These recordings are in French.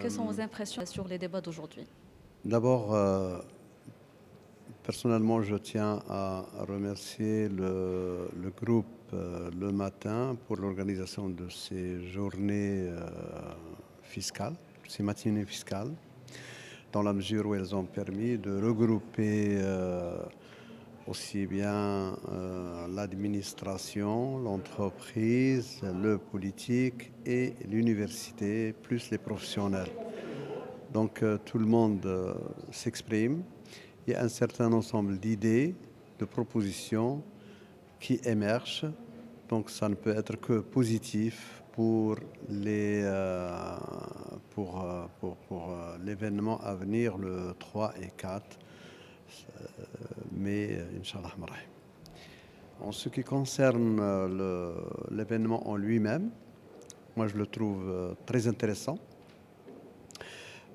Quelles sont vos impressions sur les débats d'aujourd'hui? D'abord, personnellement, je tiens à remercier le groupe Le Matin pour l'organisation de ces journées fiscales, ces matinées fiscales, dans la mesure où elles ont permis de regrouper aussi bien l'administration, l'entreprise, le politique et l'université, plus les professionnels. Donc tout le monde s'exprime. Il y a un certain ensemble d'idées, de propositions qui émergent. Donc ça ne peut être que positif pour l'événement à venir le 3 et 4 mai, Inch'Allah. En ce qui concerne l'événement en lui-même, moi je le trouve très intéressant,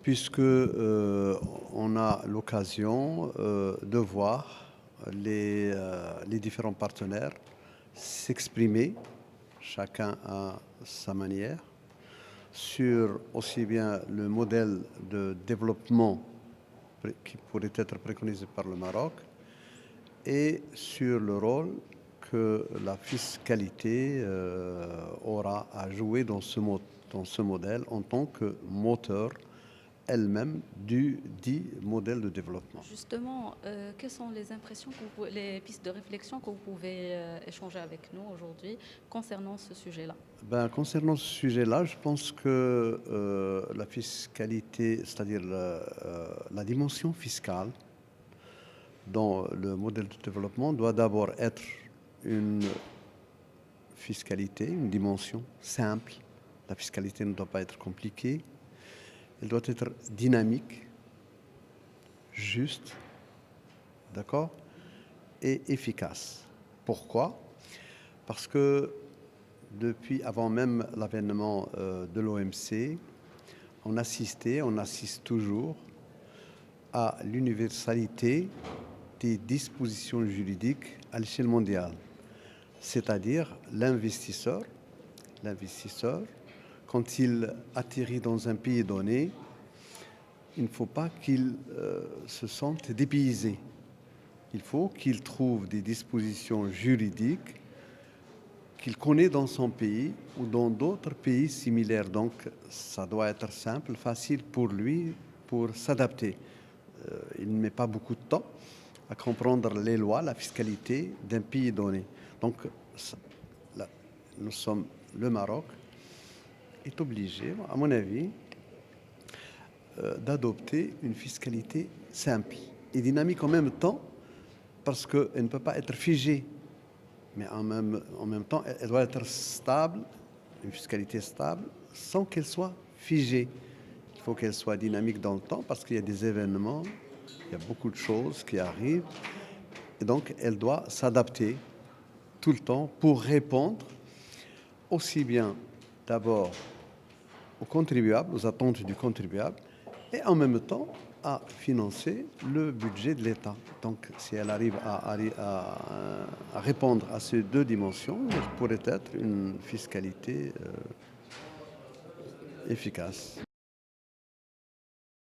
puisque on a l'occasion de voir les différents partenaires s'exprimer, chacun à sa manière, sur aussi bien le modèle de développement qui pourrait être préconisé par le Maroc et sur le rôle que la fiscalité aura à jouer dans ce modèle en tant que moteur elle-même du dit modèle de développement. Justement, quelles sont les impressions, les pistes de réflexion que vous pouvez échanger avec nous aujourd'hui concernant ce sujet-là? Concernant ce sujet-là, je pense que la fiscalité, c'est-à-dire la dimension fiscale dans le modèle de développement doit d'abord être une fiscalité, une dimension simple. La fiscalité ne doit pas être compliquée. Elle doit être dynamique, juste, d'accord, et efficace. Pourquoi? Parce que depuis avant même l'avènement de l'OMC, on assiste toujours à l'universalité des dispositions juridiques à l'échelle mondiale. C'est-à-dire l'investisseur, quand il atterrit dans un pays donné, il ne faut pas qu'il se sente dépaysé. Il faut qu'il trouve des dispositions juridiques qu'il connaît dans son pays ou dans d'autres pays similaires. Donc, ça doit être simple, facile pour lui pour s'adapter. Il ne met pas beaucoup de temps à comprendre les lois, la fiscalité d'un pays donné. Donc, le Maroc est obligé, à mon avis, d'adopter une fiscalité simple et dynamique en même temps, parce qu'elle ne peut pas être figée, mais en même temps, elle doit être stable, une fiscalité stable, sans qu'elle soit figée. Il faut qu'elle soit dynamique dans le temps, parce qu'il y a des événements, il y a beaucoup de choses qui arrivent, et donc elle doit s'adapter tout le temps pour répondre aussi bien d'abord aux contribuables, aux attentes du contribuable, et en même temps à financer le budget de l'État. Donc si elle arrive à répondre à ces deux dimensions, elle pourrait être une fiscalité efficace.